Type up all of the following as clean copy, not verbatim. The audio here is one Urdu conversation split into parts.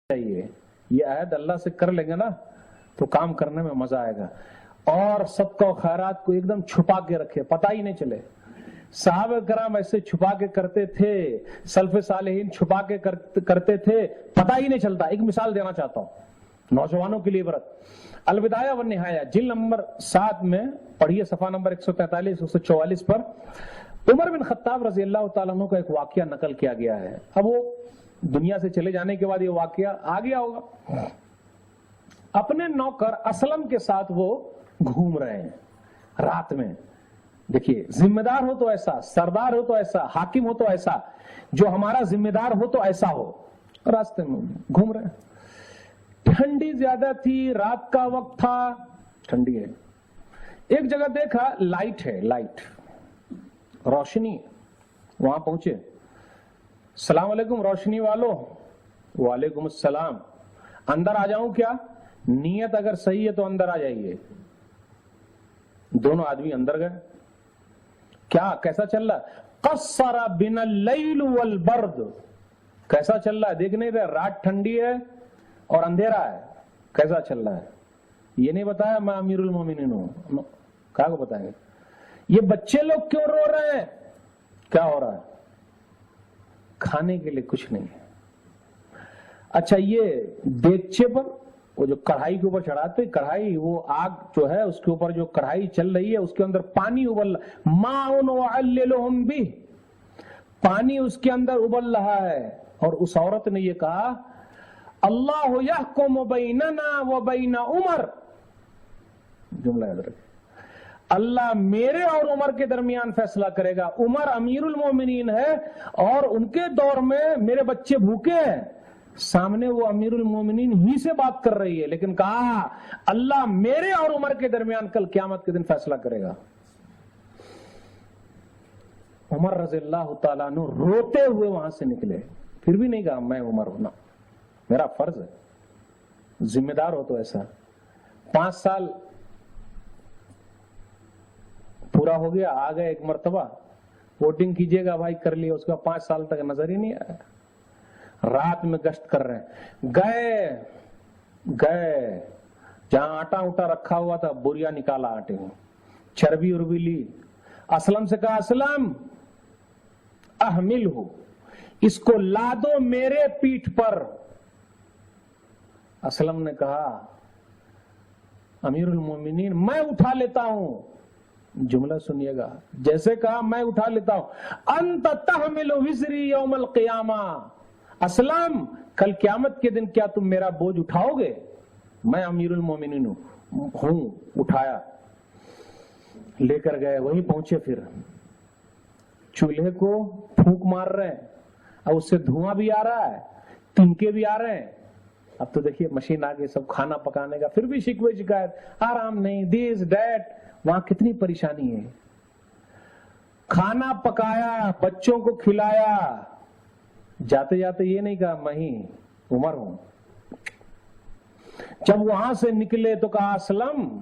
چاہیے. یہ عہد اللہ سے کر لیں گے نا تو کام کرنے میں مزہ آئے گا. اور صدقہ و خیرات کو ایک دم چھپا کے رکھے, پتہ ہی نہیں چلے. صحابہ کرام ایسے چھپا کے کرتے تھے, سلف صالحین چھپا کے کرتے تھے, پتہ ہی نہیں چلتا. ایک مثال دینا چاہتا ہوں نوجوانوں کے لیے عبرت. البدایہ والنہایہ جلد نمبر 7 میں پڑھیے, صفحہ نمبر 143 144 پر عمر بن خطاب رضی اللہ تعالیٰ عنہ کا ایک واقعہ نقل کیا گیا ہے. اب وہ دنیا سے چلے جانے کے بعد یہ واقعہ آ گیا ہوگا. اپنے نوکر اسلم کے ساتھ وہ گھوم رہے ہیں رات میں. دیکھیے, ذمہ دار ہو تو ایسا, سردار ہو تو ایسا, حاکم ہو تو ایسا, جو ہمارا ذمہ دار ہو تو ایسا ہو. راستے میں گھوم رہے ہیں, ٹھنڈی زیادہ تھی, رات کا وقت تھا, ٹھنڈی ہے. ایک جگہ دیکھا لائٹ ہے, لائٹ روشنی. وہاں پہنچے, السلام علیکم روشنی والو. وعلیکم السلام. اندر آ جاؤں کیا؟ نیت اگر صحیح ہے تو اندر آ جائیے. دونوں آدمی اندر گئے. کیا کیسا چل رہا؟ قصر بنا اللیل والبرد. کیسا چل رہا ہے دیکھ نہیں رہے, رات ٹھنڈی ہے اور اندھیرا ہے. کیسا چل رہا ہے یہ نہیں بتایا. میں امیر المومنین ہوں. کیا کو بتائیں گے؟ یہ بچے لوگ کیوں رو رہے ہیں؟ کیا ہو رہا ہے؟ کھانے کے لیے کچھ نہیں ہے. اچھا, یہ دیگچے پر وہ جو کڑھائی کے اوپر چڑھاتے, کڑھائی وہ آگ جو ہے اس کے اوپر جو کڑھائی چل رہی ہے اس کے اندر پانی ابل, ماء وعللهم به, پانی اس کے اندر ابل رہا ہے. اور اس عورت نے یہ کہا, اللہ یحکم بیننا وبین عمر. جملہ یاد رکھیں, اللہ میرے اور عمر کے درمیان فیصلہ کرے گا. عمر امیر المومنین ہے اور ان کے دور میں میرے بچے بھوکے ہیں. سامنے وہ امیر المومنین ہی سے بات کر رہی ہے, لیکن کہا اللہ میرے اور عمر کے درمیان کل قیامت کے دن فیصلہ کرے گا. عمر رضی اللہ تعالیٰ عنہ روتے ہوئے وہاں سے نکلے. پھر بھی نہیں کہا میں عمر ہونا میرا فرض ہے, ذمہ دار ہو تو ایسا. 5 سال پورا ہو گیا, آ گئے ایک مرتبہ, ووٹنگ کیجئے گا بھائی, کر لیا. اس کا 5 سال تک نظر ہی نہیں آیا. رات میں گشت کر رہے ہیں. گئے جہاں آٹا اوٹا رکھا ہوا تھا, بوریا نکالا آٹے میں, چربی اربی لی. اسلم سے کہا, اسلم احمل ہو, اس کو لا دو میرے پیٹھ پر. اسلم نے کہا, امیر المومنین میں اٹھا لیتا ہوں. جملہ سنیے گا, جیسے کہا میں اٹھا لیتا ہوں. انت تحمل وزری یوم القیامہ. اسلم کل قیامت کے دن کیا تم میرا بوجھ اٹھاؤ گے؟ میں امیر المومنین ہوں. اٹھایا, لے کر گئے. وہیں پہنچے, پھر چولہے کو پھونک مار رہے ہیں, اب اس سے دھواں بھی آ رہا ہے, تنکے بھی آ رہے ہیں. اب تو دیکھیے مشین آ گئی سب کھانا پکانے کا, پھر بھی شکوے شکایت, آرام نہیں, دیس ڈیٹ. وہاں کتنی پریشانی ہے. کھانا پکایا, بچوں کو کھلایا, جاتے جاتے یہ نہیں کہا میں ہی عمر ہوں. جب وہاں سے نکلے تو کہا اسلم.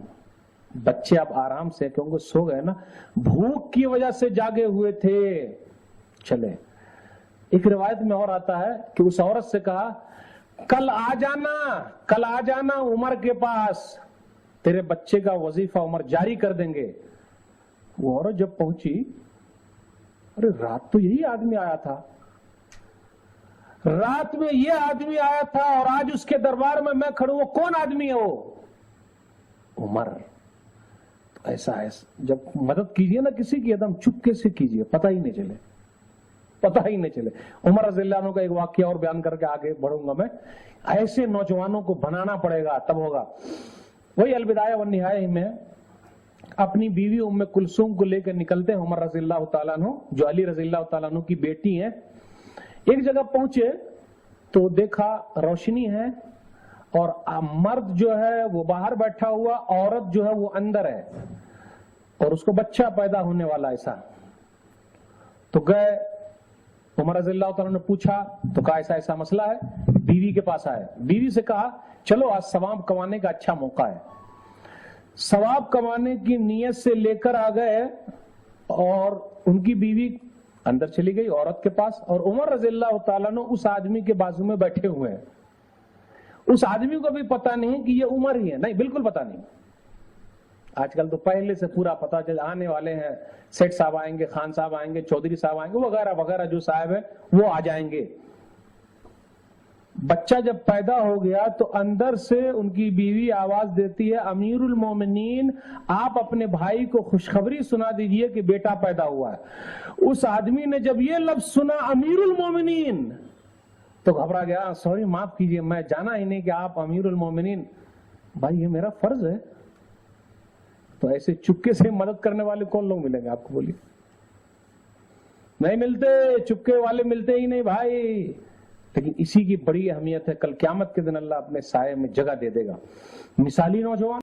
بچے اب آرام سے, کیونکہ سو گئے نا, بھوک کی وجہ سے جاگے ہوئے تھے. چلے, ایک روایت میں اور آتا ہے کہ اس عورت سے کہا کل آ جانا عمر کے پاس, تیرے بچے کا وظیفہ عمر جاری کر دیں گے. وہ عورت جب پہنچی, ارے رات تو یہی آدمی آیا تھا, رات میں یہ آدمی آیا تھا اور آج اس کے دربار میں میں کھڑوں. وہ کون آدمی ہے؟ وہ عمر. ایسا ہے, جب مدد کیجئے نا کسی کی, ایک دم چپکے سے کیجئے, پتہ ہی نہیں چلے. عمر رضی اللہ عنہ کا ایک واقعہ اور بیان کر کے آگے بڑھوں گا میں. ایسے نوجوانوں کو بنانا پڑے گا, تب ہوگا. وہی البدایہ والنہایہ میں اپنی بیوی ام کلثوم کو لے کر نکلتے ہیں عمر رضی اللہ تعالیٰ عنہ, جو علی رضی اللہ تعالیٰ عنہ کی بیٹی ہیں. ایک جگہ پہنچے تو دیکھا روشنی ہے اور مرد جو ہے وہ باہر بیٹھا ہوا, عورت جو ہے وہ اندر ہے, اور اس کو بچہ پیدا ہونے والا ایسا. تو گئے, عمر رضی اللہ تعالیٰ نے پوچھا تو کہا ایسا ایسا مسئلہ ہے. بیوی کے پاس آئے, بیوی سے کہا چلو آج ثواب کمانے کا اچھا موقع ہے. ثواب کمانے کی نیت سے لے کر آ گئے, اور ان کی بیوی اندر چلی گئی عورت کے پاس, اور عمر رضی اللہ تعالیٰ نے اس آدمی کے بازو میں بیٹھے ہوئے ہیں. اس آدمی کو بھی پتا نہیں کہ یہ عمر ہی ہے، نہیں بالکل پتا نہیں. آج کل تو پہلے سے پورا پتا چل آنے والے ہیں، سیٹ صاحب آئیں گے، خان صاحب آئیں گے، چودھری صاحب آئیں گے، وغیرہ وغیرہ جو صاحب ہیں وہ آ جائیں گے. بچہ جب پیدا ہو گیا تو اندر سے ان کی بیوی آواز دیتی ہے، امیر المومنین آپ اپنے بھائی کو خوشخبری سنا دیجئے کہ بیٹا پیدا ہوا ہے. اس آدمی نے جب یہ لفظ سنا امیر المومنین تو گھبرا گیا، سوری معاف کیجئے میں جانا ہی نہیں کہ آپ امیر المومنین. بھائی یہ میرا فرض ہے. تو ایسے چپکے سے مدد کرنے والے کون لوگ ملیں گے آپ کو، بولیے؟ نہیں ملتے، چپکے والے ملتے ہی نہیں بھائی. لیکن اسی کی بڑی اہمیت ہے، کل قیامت کے دن اللہ اپنے سائے میں جگہ دے دے گا. مثالی نوجوان